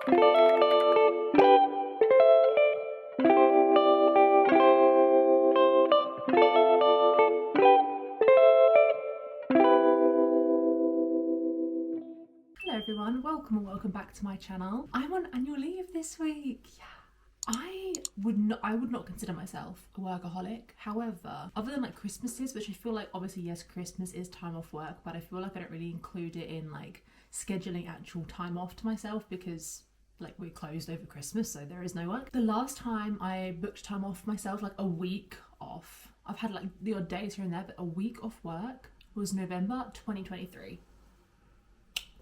Hello everyone, welcome back to my channel. I'm on annual leave this week. Yeah. I would not consider myself a workaholic. However, other than like Christmases, which I feel like obviously yes, Christmas is time off work, but I feel like I don't really include it in like scheduling actual time off to myself because like we're closed over Christmas, so there is no work. The last time I booked time off for myself, like a week off, I've had like the odd days here and there, but a week off work was November 2023.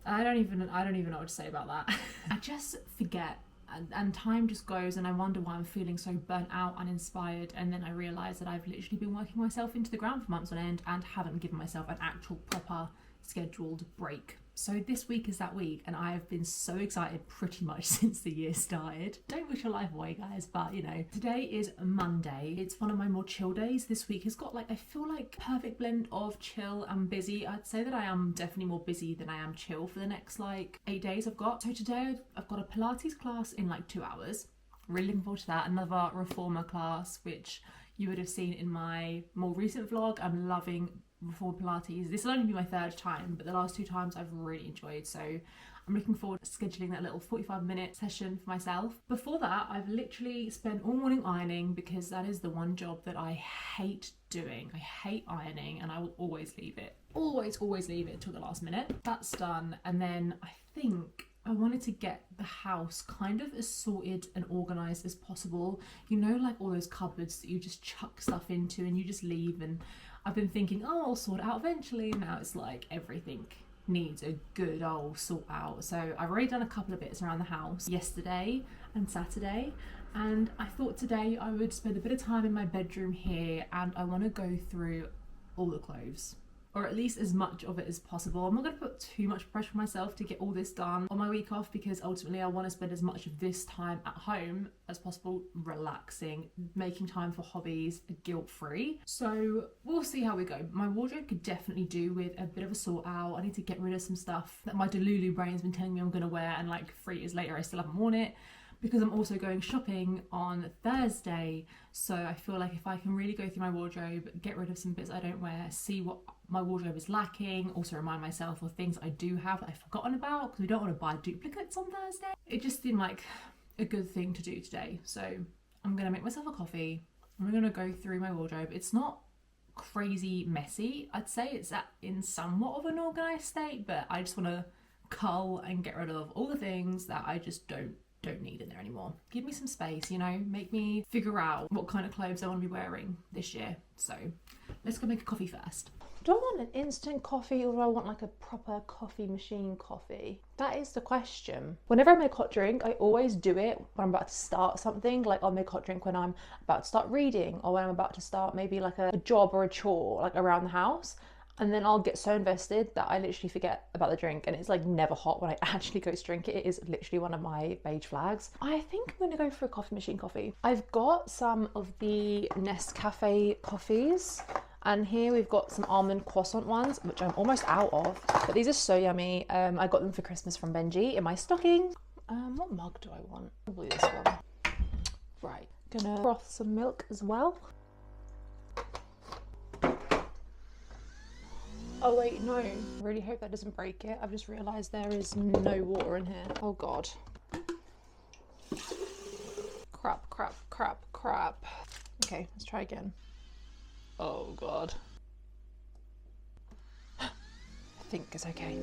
I don't even know what to say about that. I just forget and time just goes and I wonder why I'm feeling so burnt out, uninspired, and then I realise that I've literally been working myself into the ground for months on end and haven't given myself an actual proper scheduled break. So this week is that week and I have been so excited pretty much since the year started. Don't wish your life away, guys, but you know, today is Monday. It's one of my more chill days. This week has got like, I feel like perfect blend of chill and busy. I'd say that I am definitely more busy than I am chill for the next like 8 days I've got. So today I've got a Pilates class in like 2 hours. Really looking forward to that. Another reformer class, which you would have seen in my more recent vlog. I'm loving Reformer Pilates. This will only be my 3rd time, but the last 2 times I've really enjoyed, so I'm looking forward to scheduling that little 45-minute session for myself. Before that, I've literally spent all morning ironing because that is the one job that I hate doing. I hate ironing and I will always leave it. Always leave it till the last minute. That's done, and then I think I wanted to get the house kind of as sorted and organised as possible. You know, like all those cupboards that you just chuck stuff into and you just leave, and I've been thinking, oh, I'll sort it out eventually. Now it's like everything needs a good old sort out. So I've already done a couple of bits around the house yesterday and Saturday, and I thought today I would spend a bit of time in my bedroom here and I want to go through all the clothes, or at least as much of it as possible. I'm not going to put too much pressure on myself to get all this done on my week off because ultimately I want to spend as much of this time at home as possible, relaxing, making time for hobbies, guilt-free. So we'll see how we go. My wardrobe could definitely do with a bit of a sort out. I need to get rid of some stuff that my Delulu brain's been telling me I'm going to wear, and like 3 years later I still haven't worn it, because I'm also going shopping on Thursday. So I feel like if I can really go through my wardrobe, get rid of some bits I don't wear, see what my wardrobe is lacking, also remind myself of things I do have that I've forgotten about, because we don't want to buy duplicates on Thursday. It just seemed like a good thing to do today. So I'm going to make myself a coffee and we're going to go through my wardrobe. It's not crazy messy. I'd say it's in somewhat of an organised state, but I just want to cull and get rid of all the things that I just don't need in there anymore. Give me some space, you know, make me figure out what kind of clothes I want to be wearing this year. So let's go make a coffee first. Do I want an instant coffee or do I want like a proper coffee machine coffee? That is the question. Whenever I make a hot drink, I always do it when I'm about to start something. Like I'll make a hot drink when I'm about to start reading, or when I'm about to start maybe like a job or a chore like around the house. And then I'll get so invested that I literally forget about the drink, and it's like never hot when I actually go to drink it. It is literally one of my beige flags. I think I'm gonna go for a coffee machine coffee. I've got some of the Nescafe coffees, and here we've got some almond croissant ones, which I'm almost out of, but these are so yummy. I got them for Christmas from Benji in my stocking. What mug do I want? Probably this one. Right, gonna froth some milk as well. Oh wait, no. I really hope that doesn't break it. I've just realised there is no water in here. Oh god. Crap. Okay, let's try again. Oh god. I think it's okay.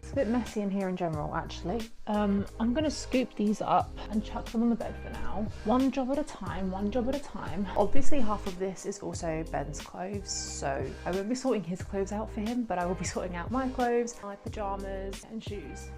A bit messy in here in general, actually. I'm gonna scoop these up and chuck them on the bed for now. One job at a time. Obviously half of this is also Ben's clothes, so I won't be sorting his clothes out for him, but I will be sorting out my clothes, my pajamas and shoes.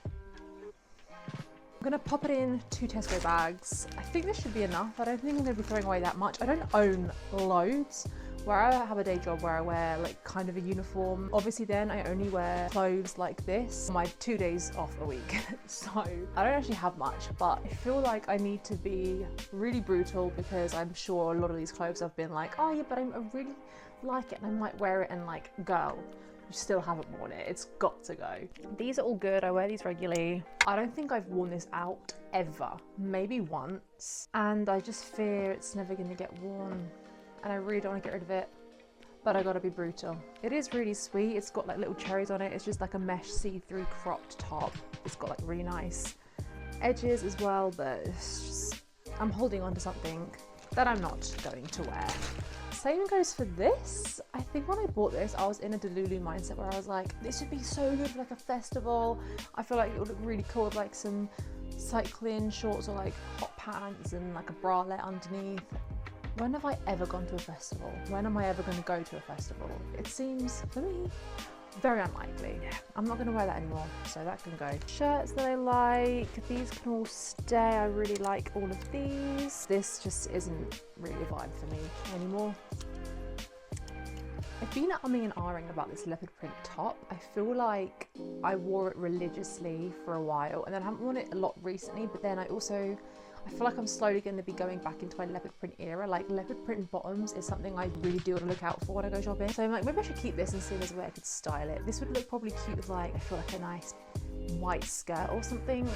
I'm gonna pop it in 2 Tesco bags. I think this should be enough. I don't think I'm gonna be throwing away that much. I don't own loads, Where I have a day job where I wear like kind of a uniform, obviously then I only wear clothes like this on my 2 days off a week. So I don't actually have much, but I feel like I need to be really brutal because I'm sure a lot of these clothes I've been like, oh yeah, but I really like it and I might wear it, and like, girl, you still haven't worn it. It's got to go. These are all good. I wear these regularly. I don't think I've worn this out ever. Maybe once. And I just fear it's never going to get worn. And I really don't want to get rid of it. But I gotta be brutal. It is really sweet. It's got like little cherries on it. It's just like a mesh see-through cropped top. It's got like really nice edges as well, but it's just, I'm holding on to something that I'm not going to wear. Same goes for this. I think when I bought this, I was in a Delulu mindset where I was like, this would be so good for like a festival. I feel like it would look really cool with like some cycling shorts or like hot pants and like a bralette underneath. When have I ever gone to a festival? When am I ever going to go to a festival? It seems, for me, very unlikely. I'm not going to wear that anymore, so that can go. Shirts that I like, these can all stay. I really like all of these. This just isn't really a vibe for me anymore. I've been umming and ahhing about this leopard print top. I feel like I wore it religiously for a while, and then I haven't worn it a lot recently, but then I feel like I'm slowly going to be going back into my leopard print era. Like, leopard print bottoms is something I really do want to look out for when I go shopping. So I'm like, maybe I should keep this and see if there's a way I could style it. This would look probably cute with like, I feel like a nice white skirt or something.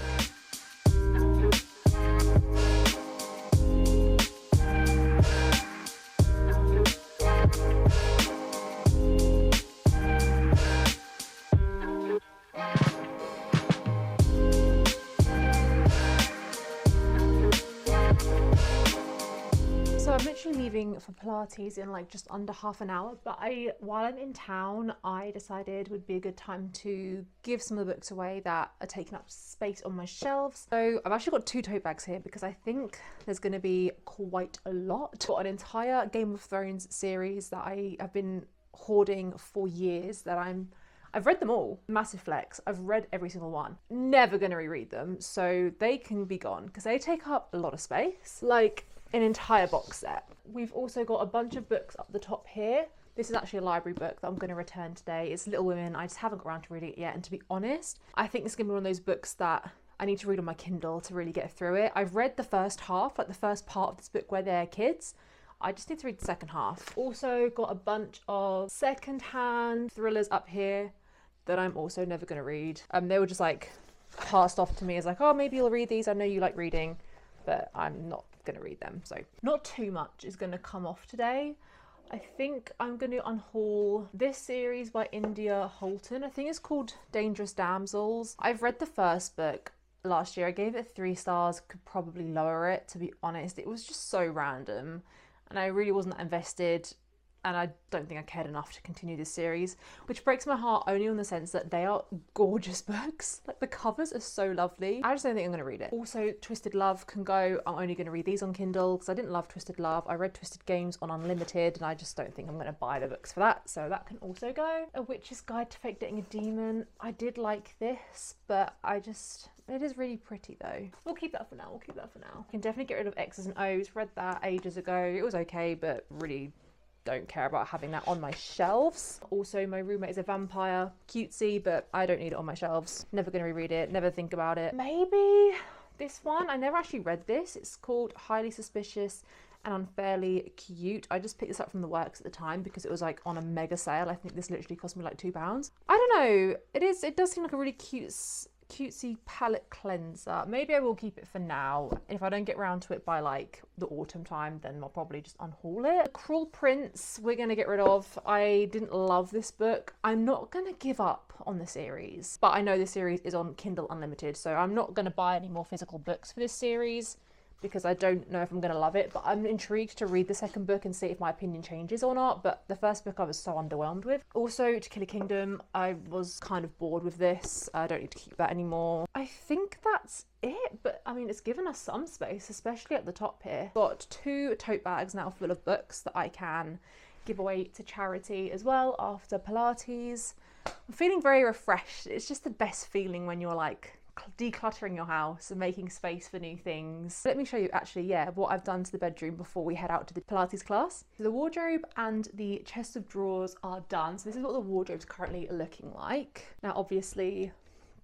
Leaving for Pilates in like just under half an hour, but while I'm in town, I decided it would be a good time to give some of the books away that are taking up space on my shelves. So I've actually got 2 tote bags here because I think there's going to be quite a lot. I've got an entire Game of Thrones series that I have been hoarding for years that I've read them all. Massive flex. I've read every single one. Never going to reread them, so they can be gone because they take up a lot of space. Like an entire box set. We've also got a bunch of books up the top here. This is actually a library book that I'm going to return today. It's Little Women. I just haven't got around to reading it yet, and to be honest, I think it's going to be one of those books that I need to read on my Kindle to really get through it. I've read the first half, like the first part of this book where they're kids. I just need to read the second half. Also got a bunch of secondhand thrillers up here that I'm also never going to read. They were just like passed off to me as like, oh, maybe you'll read these. I know you like reading, but I'm not going to read them. So not too much is going to come off today. I think I'm going to unhaul this series by India Holton. I think it's called Dangerous Damsels. I've read the first book last year. I gave it 3 stars, could probably lower it, to be honest. It was just so random and I really wasn't that invested, and I don't think I cared enough to continue this series, which breaks my heart only in the sense that they are gorgeous books. Like, the covers are so lovely. I just don't think I'm going to read it. Also, Twisted Love can go. I'm only going to read these on Kindle because I didn't love Twisted Love. I read Twisted Games on Unlimited and I just don't think I'm going to buy the books for that. So that can also go. A Witch's Guide to Fake Dating a Demon. I did like this, but it is really pretty though. We'll keep that for now. I can definitely get rid of X's and O's. Read that ages ago. It was okay, but really don't care about having that on my shelves. Also, My Roommate is a Vampire. Cutesy, but I don't need it on my shelves. Never going to reread it. Never think about it. Maybe this one. I never actually read this. It's called Highly Suspicious and Unfairly Cute. I just picked this up from the works at the time because it was like on a mega sale. I think this literally cost me like £2. I don't know. It does seem like a really cutesy palette cleanser. Maybe I will keep it for now. If I don't get around to it by like the autumn time, then I'll probably just unhaul it. The Cruel Prince we're gonna get rid of. I didn't love this book. I'm not gonna give up on the series, but I know the series is on Kindle Unlimited, so I'm not gonna buy any more physical books for this series because I don't know if I'm going to love it, but I'm intrigued to read the second book and see if my opinion changes or not. But the first book I was so underwhelmed with. Also, To Kill a Kingdom, I was kind of bored with this. I don't need to keep that anymore. I think that's it, but I mean, it's given us some space, especially at the top here. Got 2 tote bags now full of books that I can give away to charity as well after Pilates. I'm feeling very refreshed. It's just the best feeling when you're like decluttering your house and making space for new things. Let me show you actually, yeah, what I've done to the bedroom before we head out to the Pilates class. So the wardrobe and the chest of drawers are done. So this is what the wardrobe's currently looking like. Now, obviously,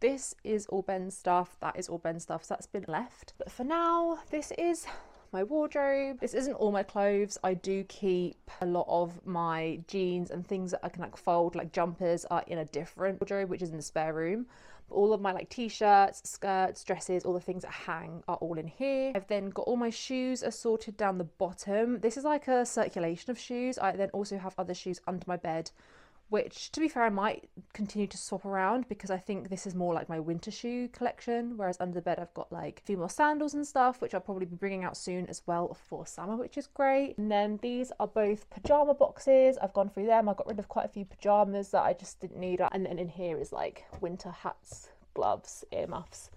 this is all Ben's stuff, that is all Ben's stuff, so that's been left. But for now, this is my wardrobe. This isn't all my clothes. I do keep a lot of my jeans and things that I can like fold, like jumpers, are in a different wardrobe, which is in the spare room. But all of my like t-shirts, skirts, dresses, all the things that hang are all in here. I've then got all my shoes are sorted down the bottom. This is like a circulation of shoes. I then also have other shoes under my bed, which, to be fair, I might continue to swap around because I think this is more like my winter shoe collection, whereas under the bed I've got like a few more sandals and stuff, which I'll probably be bringing out soon as well for summer, which is great. And then these are both pajama boxes. I've gone through them. I got rid of quite a few pajamas that I just didn't need. And then in here is like winter hats, gloves, earmuffs,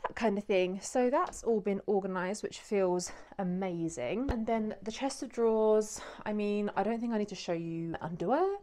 that kind of thing. So that's all been organised, which feels amazing. And then the chest of drawers, I mean, I don't think I need to show you underwear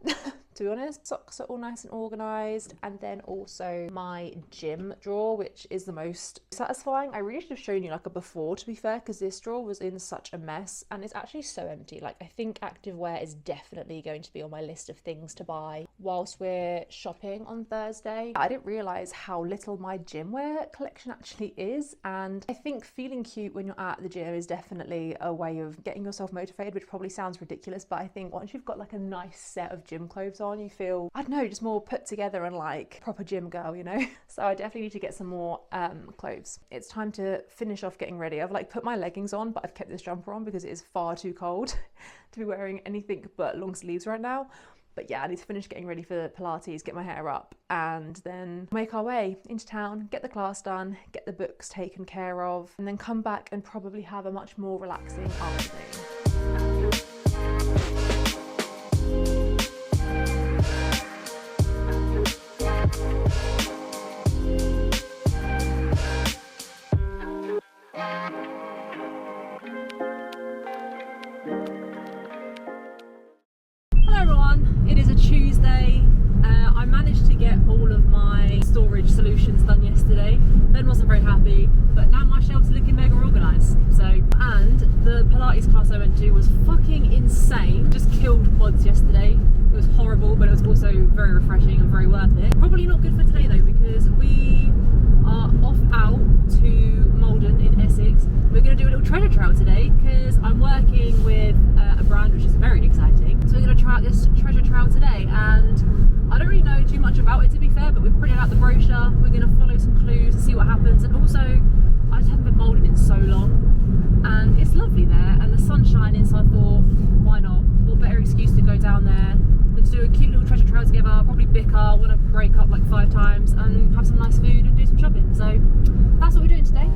to be honest. Socks are all nice and organised. And then also my gym drawer, which is the most satisfying. I really should have shown you like a before, to be fair, because this drawer was in such a mess and it's actually so empty. Like, I think activewear is definitely going to be on my list of things to buy whilst we're shopping on Thursday. I didn't realise how little my gym wear collection actually is, and I think feeling cute when you're at the gym is definitely a way of getting yourself motivated, which probably sounds ridiculous, but I think once you've got like a nice set of gym clothes on, you feel, I don't know, just more put together and like proper gym girl, you know? So I definitely need to get some more clothes. It's time to finish off getting ready. I've like put my leggings on, but I've kept this jumper on because it is far too cold to be wearing anything but long sleeves right now. But yeah, I need to finish getting ready for Pilates, get my hair up, and then make our way into town, get the class done, get the books taken care of, and then come back and probably have a much more relaxing afternoon. I managed to get all of my storage solutions done yesterday. Ben wasn't very happy, but now my shelves are looking mega organised. So, and the Pilates class I went to was fucking insane. Just killed quads yesterday. It was horrible, but it was also very refreshing and very worth it. Probably not good for today though, because we are off out to Malden in Essex. We're going to do a little treasure trail today because I'm working with a brand which is very exciting. So we're going to try out this treasure trail today, and I don't really know too much about it, to be fair, but we've printed out the brochure. We're going to follow some clues and see what happens. And also, I just haven't been Malden in so long, and it's lovely there, and the sun's shining, so I thought, why not? What better excuse to go down there than to do a cute little treasure trail together, probably bicker, want to break up like 5 times, and have some nice food and do some shopping. So that's what we're doing today.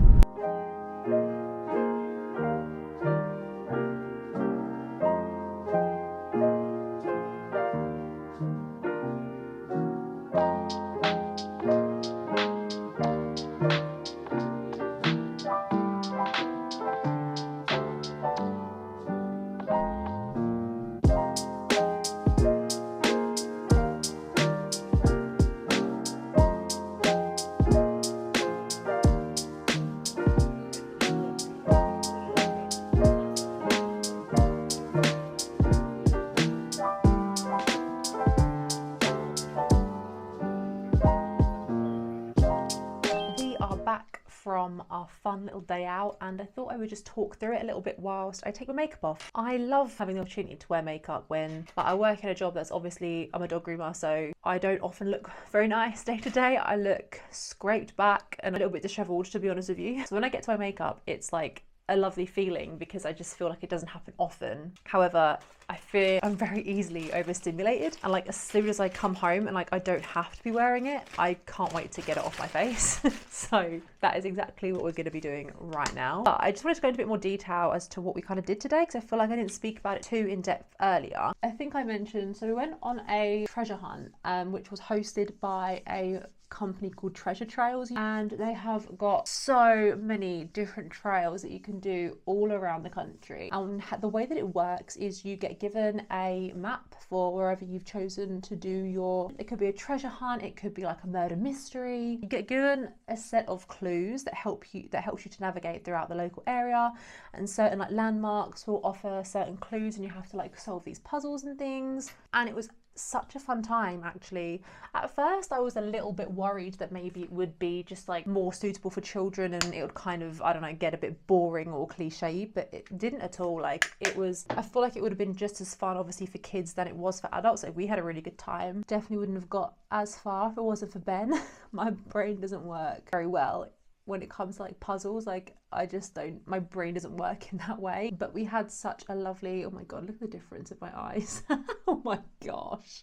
From our fun little day out, and I thought I would just talk through it a little bit whilst I take my makeup off. I love having the opportunity to wear makeup when I work in a job that's obviously, I'm a dog groomer, so I don't often look very nice day to day. I look scraped back and a little bit dishevelled, to be honest with you. So when I get to my makeup, it's like a lovely feeling because I just feel like it doesn't happen often. However, I fear I'm very easily overstimulated, and like as soon as I come home and like I don't have to be wearing it, I can't wait to get it off my face. So that is exactly what we're going to be doing right now. But I just wanted to go into a bit more detail as to what we kind of did today, because I feel like I didn't speak about it too in depth earlier. I think I mentioned, so we went on a treasure hunt which was hosted by a company called Treasure Trails, and they have got so many different trails that you can do all around the country. And the way that it works is you get given a map for wherever you've chosen to do your, it could be a treasure hunt, it could be like a murder mystery. You get given a set of clues that helps you to navigate throughout the local area, and certain like landmarks will offer certain clues, and you have to like solve these puzzles and things. And it was such a fun time, actually. At first I was a little bit worried that maybe it would be just like more suitable for children and it would kind of, I don't know, get a bit boring or cliche, but it didn't at all. Like, it was, I feel like it would have been just as fun obviously for kids than it was for adults. Like, we had a really good time. Definitely wouldn't have got as far if it wasn't for Ben. My brain doesn't work very well when it comes to like puzzles. Like, I just don't, my brain doesn't work in that way. But we had such a lovely, oh my god, look at the difference in my eyes. Oh my gosh,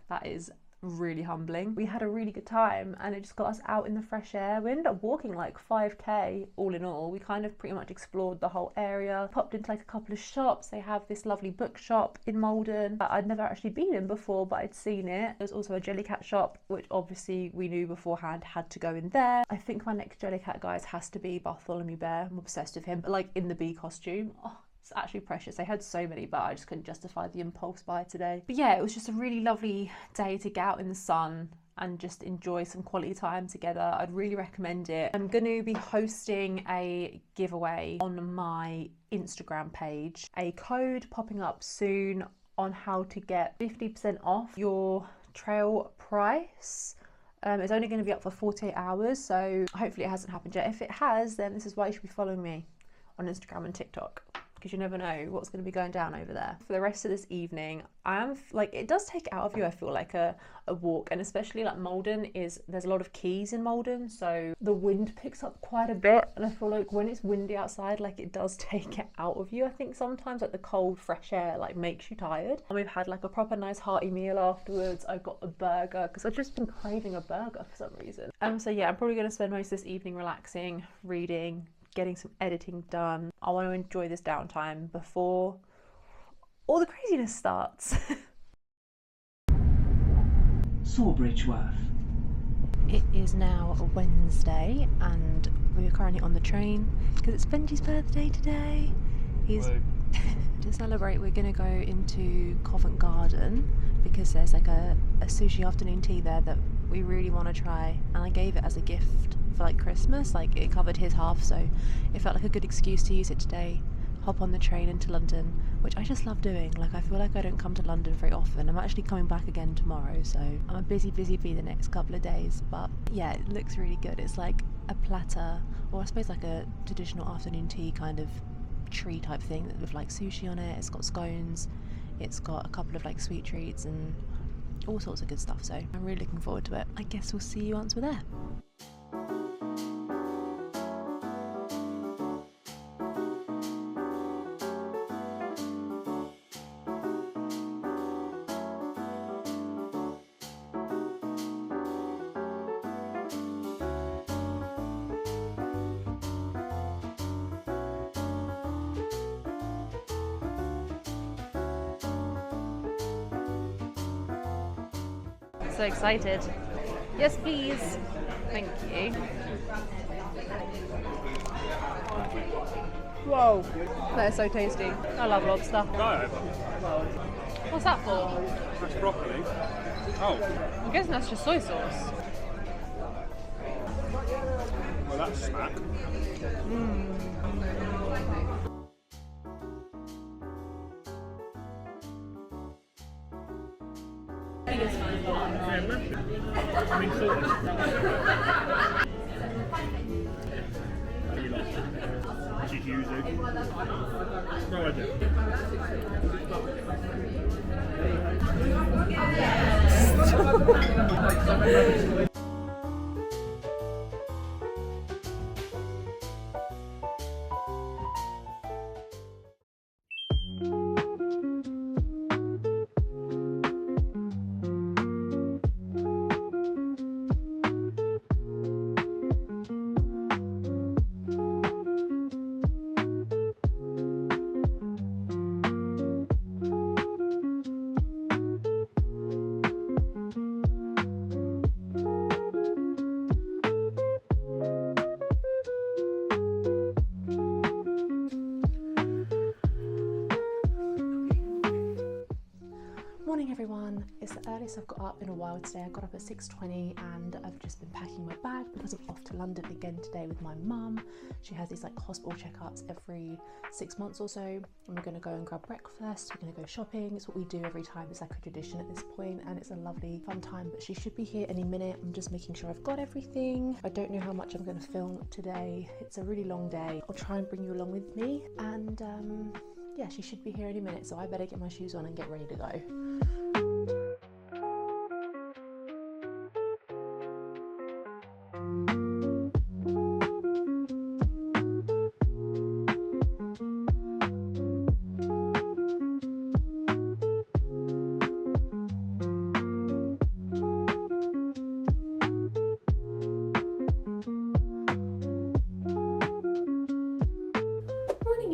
that is really humbling. We had a really good time and it just got us out in the fresh air. We ended up walking like 5k all in all. We kind of pretty much explored the whole area, popped into like a couple of shops. They have this lovely bookshop in Malden that I'd never actually been in before, but I'd seen it. There's also a Jellycat shop, which obviously we knew beforehand had to go in there. I think my next Jellycat, guys, has to be Bartholomew Bear. I'm obsessed with him, but like in the bee costume. Oh, it's actually precious. They had so many, but I just couldn't justify the impulse buy today. But yeah, it was just a really lovely day to get out in the sun and just enjoy some quality time together. I'd really recommend it. I'm going to be hosting a giveaway on my Instagram page. A code popping up soon on how to get 50% off your trail price. It's only going to be up for 48 hours, so hopefully it hasn't happened yet. If it has, then this is why you should be following me on Instagram and TikTok, because you never know what's going to be going down over there. For the rest of this evening, I am like, it does take it out of you, I feel like, a walk, and especially like Malden there's a lot of keys in Malden, so the wind picks up quite a bit, and I feel like when it's windy outside, like, it does take it out of you. I think sometimes like the cold fresh air like makes you tired. And we've had like a proper nice hearty meal afterwards. I got a burger because I've just been craving a burger for some reason. So yeah, I'm probably going to spend most of this evening relaxing, reading, getting some editing done. I want to enjoy this downtime before all the craziness starts. Sawbridgeworth. It is now a Wednesday and we're currently on the train because it's Benji's birthday today. He's to celebrate, we're going to go into Covent Garden because there's like a sushi afternoon tea there that we really want to try, and I gave it as a gift for like Christmas. Like, it covered his half, so it felt like a good excuse to use it today. Hop on the train into London, which I just love doing. Like, I feel like I don't come to London very often. I'm actually coming back again tomorrow, so I'm a busy bee the next couple of days. But yeah, it looks really good. It's like a platter, or I suppose like a traditional afternoon tea kind of tree type thing with like sushi on it. It's got scones, it's got a couple of like sweet treats and all sorts of good stuff, so I'm really looking forward to it. I guess we'll see you once we're there. So excited. Yes, please. Thank you. Whoa, they're so tasty. I love lobster. What's that for? That's broccoli. Oh, I'm guessing that's just soy sauce. well, that's smack. Yeah, massive. I mean, sort of. You lot. This is yuzu. No idea. Morning everyone, it's the earliest I've got up in a while today. I got up at 6:20 and I've just been packing my bag because I'm off to London again today with my mum. She has these like hospital checkups every 6 months or so, and we're going to go and grab breakfast, we're going to go shopping. It's what we do every time, it's like a tradition at this point, and it's a lovely fun time. But she should be here any minute. I'm just making sure I've got everything. I don't know how much I'm going to film today. It's a really long day. I'll try and bring you along with me, and yeah, she should be here any minute, so I better get my shoes on and get ready to go.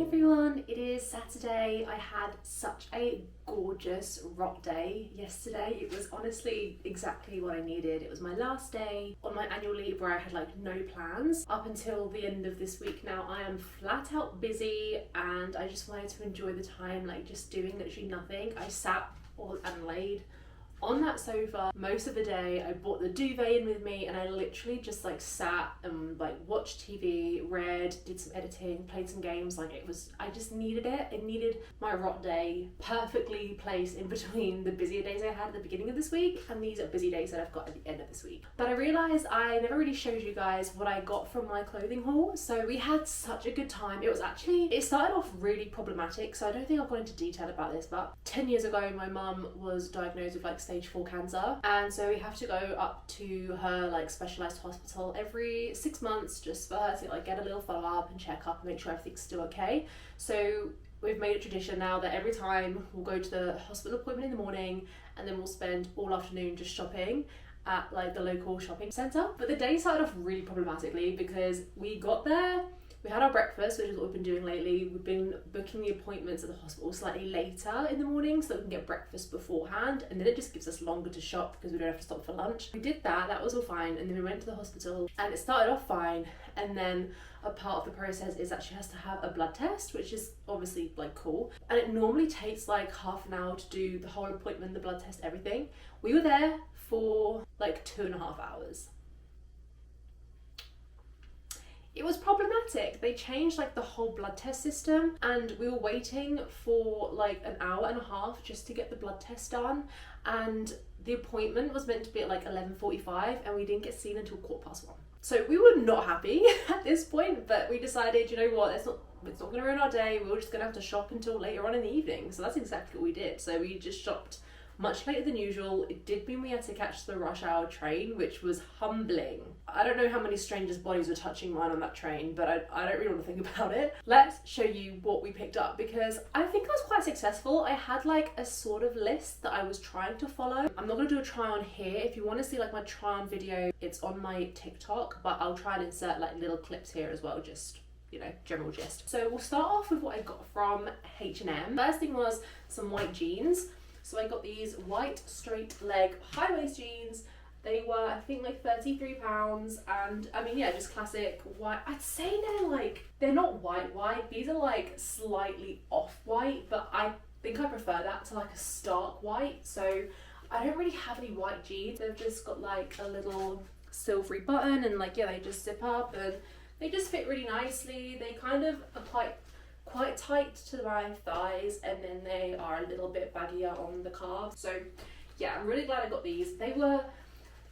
Everyone, it is Saturday. I had such a gorgeous rock day yesterday. It was honestly exactly what I needed. It was my last day on my annual leave where I had like no plans up until the end of this week. Now I am flat out busy and I just wanted to enjoy the time, like just doing literally nothing. I sat and laid on that sofa most of the day. I brought the duvet in with me and I literally just like sat and like watched TV, read, did some editing, played some games. Like I just needed it. I needed my rot day perfectly placed in between the busier days I had at the beginning of this week and these are busy days that I've got at the end of this week. But I realised I never really showed you guys what I got from my clothing haul. So we had such a good time. It started off really problematic, so I don't think I've gone into detail about this, but 10 years ago my mum was diagnosed with like stage 4 cancer, and so we have to go up to her like specialized hospital every 6 months just for her to like get a little follow-up and check up and make sure everything's still okay. So we've made a tradition now that every time we'll go to the hospital appointment in the morning and then we'll spend all afternoon just shopping at like the local shopping centre. But the day started off really problematically because we got there, we had our breakfast, which is what we've been doing lately. We've been booking the appointments at the hospital slightly later in the morning so that we can get breakfast beforehand, and then it just gives us longer to shop because we don't have to stop for lunch. We did that was all fine, and then we went to the hospital and it started off fine, and then a part of the process is that she has to have a blood test, which is obviously like cool, and it normally takes like half an hour to do the whole appointment, the blood test, everything. We were there for like 2.5 hours. It was problematic. They changed like the whole blood test system and we were waiting for like an hour and a half just to get the blood test done, and the appointment was meant to be at like 11:45 and we didn't get seen until 1:15. So we were not happy at this point, but we decided, you know what, it's not going to ruin our day. We were just going to have to shop until later on in the evening. So that's exactly what we did. So we just shopped much later than usual. It did mean we had to catch the rush hour train, which was humbling. I don't know how many strangers' bodies were touching mine on that train, but I don't really want to think about it. Let's show you what we picked up because I think I was quite successful. I had like a sort of list that I was trying to follow. I'm not going to do a try on here. If you want to see like my try on video, it's on my TikTok, but I'll try and insert like little clips here as well, just, you know, general gist. So we'll start off with what I got from H&M. First thing was some white jeans. So I got these white straight leg high waist jeans. They were, I think, like £33, and I mean, yeah, just classic white. I'd say they're not white. These are like slightly off white, but I think I prefer that to like a stark white. So I don't really have any white jeans. They've just got like a little silvery button, and like, yeah, they just zip up and they just fit really nicely. They kind of are quite tight to my thighs, and then they are a little bit baggier on the calves. So yeah, I'm really glad I got these. They were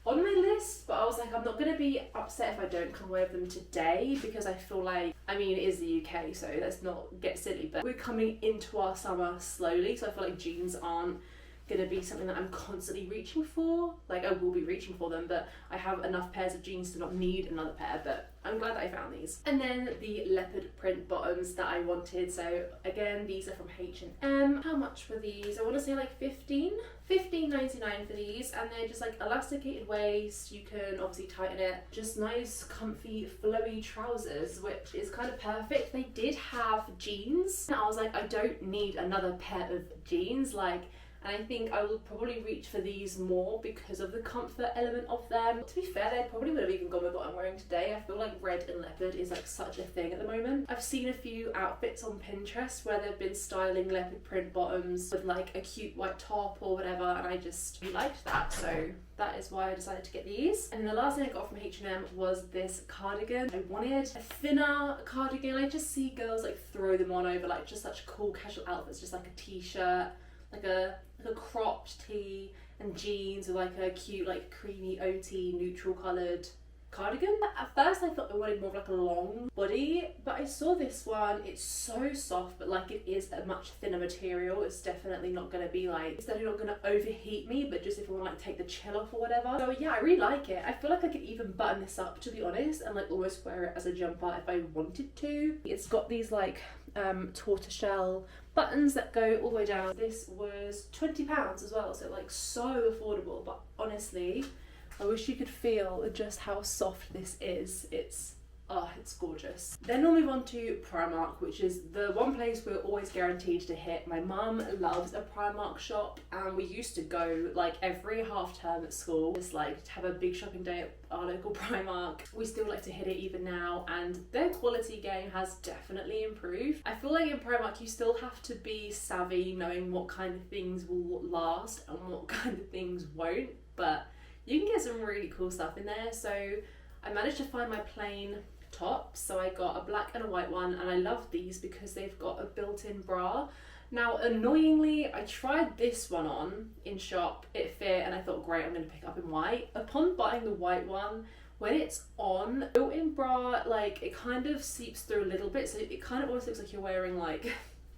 on my list, but I was like, I'm not going to be upset if I don't come away with them today, because I feel like, I mean, it is the UK, so let's not get silly, but we're coming into our summer slowly, so I feel like jeans aren't going to be something that I'm constantly reaching for. Like, I will be reaching for them, but I have enough pairs of jeans to not need another pair, but I'm glad that I found these. And then the leopard print bottoms that I wanted. So again, these are from H&M. How much were these? I want to say like $15.99 for these, and they're just like elasticated waist. You can obviously tighten it. Just nice, comfy, flowy trousers, which is kind of perfect. They did have jeans, and I was like, I don't need another pair of jeans. Like, and I think I will probably reach for these more because of the comfort element of them. To be fair, they probably would have even gone with what I'm wearing today. I feel like red and leopard is like such a thing at the moment. I've seen a few outfits on Pinterest where they've been styling leopard print bottoms with like a cute white top or whatever, and I just liked that, so that is why I decided to get these. And then the last thing I got from H&M was this cardigan. I wanted a thinner cardigan. I just see girls like throw them on over like just such cool casual outfits, just like a t-shirt, like a cropped tee and jeans with like a cute like creamy OT neutral coloured cardigan. At first I thought I wanted more of like a long body, but I saw this one. It's so soft, but like it is a much thinner material. It's definitely not going to be like, it's definitely not going to overheat me, but just if I want to like take the chill off or whatever. So yeah, I really like it. I feel like I could even button this up, to be honest, and like almost wear it as a jumper if I wanted to. It's got these like tortoiseshell buttons that go all the way down. This was £20 as well, so like so affordable, but honestly I wish you could feel just how soft this is. It's gorgeous. Then we'll move on to Primark, which is the one place we're always guaranteed to hit. My mum loves a Primark shop, and we used to go like every half term at school, just like to have a big shopping day at our local Primark. We still like to hit it even now, and their quality game has definitely improved. I feel like in Primark you still have to be savvy, knowing what kind of things will last and what kind of things won't, but you can get some really cool stuff in there. So I managed to find my plain tops, so I got a black and a white one, and I love these because they've got a built-in bra. Now annoyingly, I tried this one on in shop, it fit, and I thought great, I'm going to pick it up in white. Upon buying the white one, when it's on, built-in bra, like it kind of seeps through a little bit, so it kind of almost looks like you're wearing like,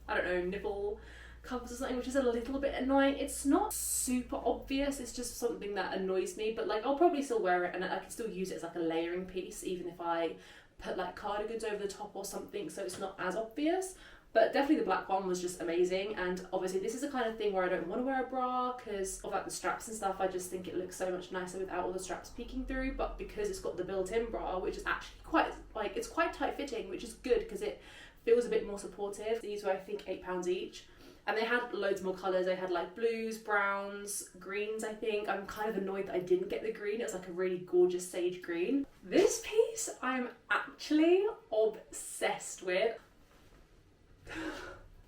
I don't know, nipple covers or something, which is a little bit annoying. It's not super obvious, it's just something that annoys me, but like I'll probably still wear it, and I can still use it as like a layering piece even if I put like cardigans over the top or something, so it's not as obvious. But definitely the black one was just amazing, and obviously this is the kind of thing where I don't want to wear a bra because of like the straps and stuff. I just think it looks so much nicer without all the straps peeking through, but because it's got the built-in bra, which is actually quite like, it's quite tight fitting, which is good because it feels a bit more supportive. These were I think £8 each. And they had loads more colours. They had like blues, browns, greens, I think. I'm kind of annoyed that I didn't get the green. It was like a really gorgeous sage green. This piece I'm actually obsessed with.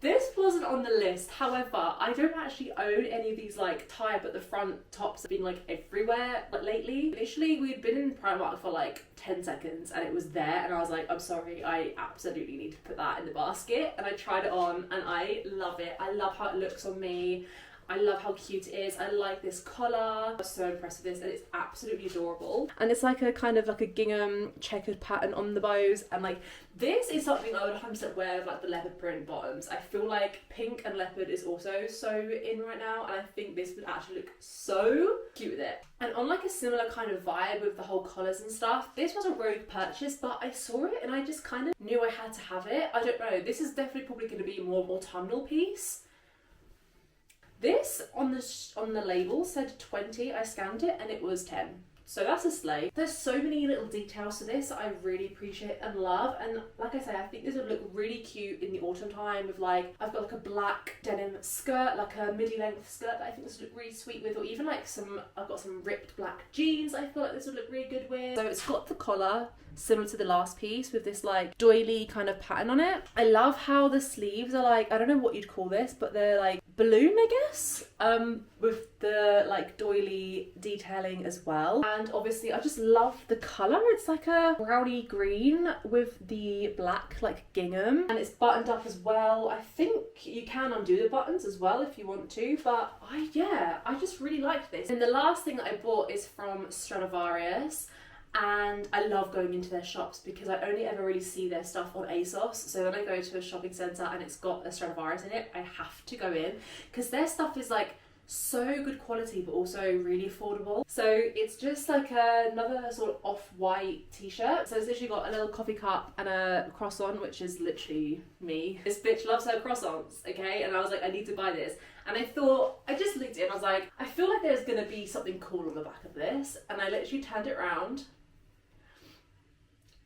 This wasn't on the list, however, I don't actually own any of these like tie up at the front tops have been like everywhere like lately. Initially we'd been in Primark for like 10 seconds and it was there, and I was like, I'm sorry, I absolutely need to put that in the basket, and I tried it on and I love it. I love how it looks on me. I love how cute it is. I like this collar. I'm so impressed with this, and it's absolutely adorable. And it's like a kind of like a gingham checkered pattern on the bows, and like this is something I would 100% wear with like the leopard print bottoms. I feel like pink and leopard is also so in right now, and I think this would actually look so cute with it. And on like a similar kind of vibe with the whole collars and stuff, this was a rogue purchase, but I saw it and I just kind of knew I had to have it. I don't know, this is definitely probably going to be more of an autumnal piece. This on the label said 20, I scanned it and it was 10. So that's a slay. There's so many little details to this that I really appreciate and love, and like I say, I think this would look really cute in the autumn time with like, I've got like a black denim skirt, like a midi length skirt that I think this would look really sweet with, or even like I've got some ripped black jeans I feel like this would look really good with. So it's got the collar similar to the last piece with this like doily kind of pattern on it. I love how the sleeves are like, I don't know what you'd call this, but they're like balloon, I guess, with the like doily detailing as well. And obviously I just love the colour. It's like a browny green with the black like gingham, and it's buttoned up as well. I think you can undo the buttons as well if you want to, but I just really liked this. And the last thing that I bought is from Stradivarius, and I love going into their shops because I only ever really see their stuff on ASOS. So when I go to a shopping centre and it's got a Stradivarius in it, I have to go in because their stuff is like so good quality but also really affordable. So it's just like another sort of off-white t-shirt. So it's literally got a little coffee cup and a croissant, which is literally me. This bitch loves her croissants, okay? And I was like, I need to buy this. And I thought, I just looked at it and I was like, I feel like there's gonna be something cool on the back of this. And I literally turned it around.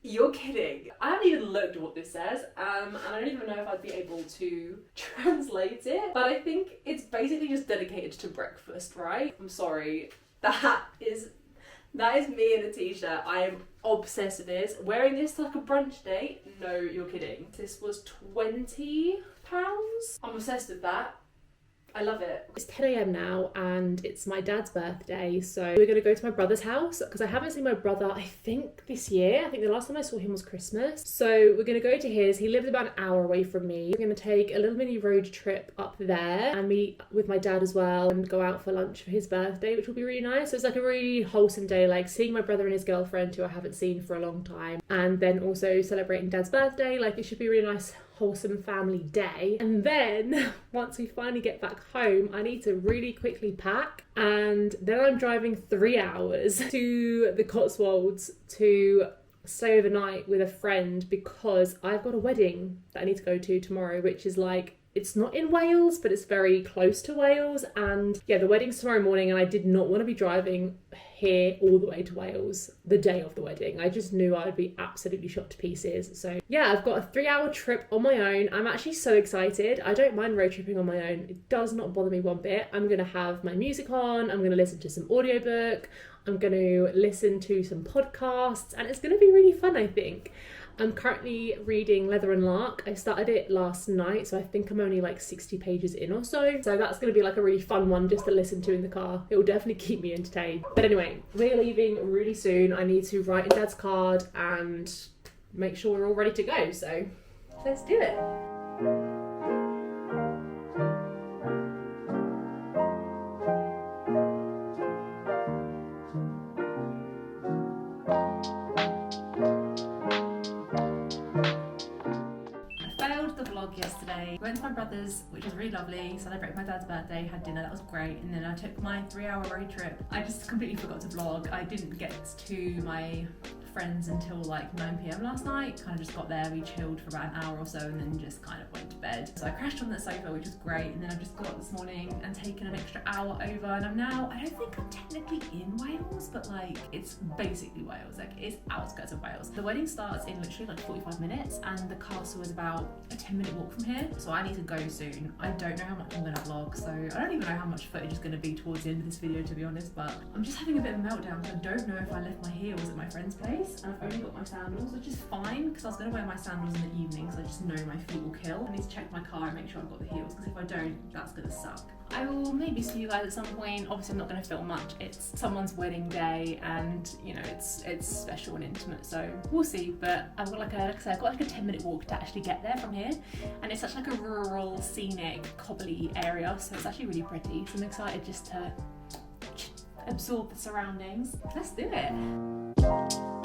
You're kidding. I haven't even looked at what this says, and I don't even know if I'd be able to translate it, but I think it's basically just dedicated to breakfast, right? I'm sorry. That is me in a t-shirt. I am obsessed with this. Wearing this to like a brunch date? No, you're kidding. This was £20. I'm obsessed with that. I love it. It's 10 a.m. now and it's my dad's birthday, so we're gonna go to my brother's house because I haven't seen my brother, I think, this year. I think the last time I saw him was Christmas. So we're gonna go to his. He lives about an hour away from me. We're gonna take a little mini road trip up there and meet with my dad as well and go out for lunch for his birthday, which will be really nice. So it's like a really wholesome day, like seeing my brother and his girlfriend who I haven't seen for a long time, and then also celebrating dad's birthday. Like, it should be a really nice wholesome family day. And then once we finally get back home, I need to really quickly pack, and then I'm driving 3 hours to the Cotswolds to stay overnight with a friend because I've got a wedding that I need to go to tomorrow, which is like, it's not in Wales, but it's very close to Wales. And yeah, the wedding's tomorrow morning, and I did not want to be driving here all the way to Wales the day of the wedding. I just knew I would be absolutely shot to pieces. So yeah, I've got a 3-hour trip on my own. I'm actually so excited. I don't mind road tripping on my own. It does not bother me one bit. I'm going to have my music on. I'm going to listen to some audiobook. I'm going to listen to some podcasts, and it's going to be really fun, I think. I'm currently reading Leather and Lark. I started it last night, so I think I'm only like 60 pages in or so. So that's going to be like a really fun one just to listen to in the car. It will definitely keep me entertained. But anyway, we're leaving really soon. I need to write in Dad's card and make sure we're all ready to go. So let's do it. Yesterday, went to my brother's, which was really lovely, celebrated my dad's birthday, had dinner, that was great, and then I took my 3-hour road trip. I just completely forgot to vlog. I didn't get to my friends until like 9 p.m. last night. Kind of just got there, we chilled for about an hour or so, and then just kind of went to bed. So I crashed on the sofa, which was great, and then I just got up this morning and taken an extra hour over, and I'm now, I don't think I'm technically in Wales, but like, it's basically Wales, like it's outskirts of Wales. The wedding starts in literally like 45 minutes, and the castle is about a 10-minute walk from here, so I need to go soon. I don't know how much I'm gonna vlog, so I don't even know how much footage is gonna be towards the end of this video, to be honest, but I'm just having a bit of a meltdown because I don't know if I left my heels at my friend's place, and I've only got my sandals, which is fine because I was gonna wear my sandals in the evening, so I just know my feet will kill. I need to check my car and make sure I've got the heels, because if I don't, that's gonna suck. I will maybe see you guys at some point. Obviously I'm not going to film much, it's someone's wedding day, and you know, it's special and intimate, so we'll see. But I've got like I said, I've got like a 10-minute walk to actually get there from here, and it's such like a rural, scenic, cobbly area, so it's actually really pretty. So I'm excited just to absorb the surroundings. Let's do it.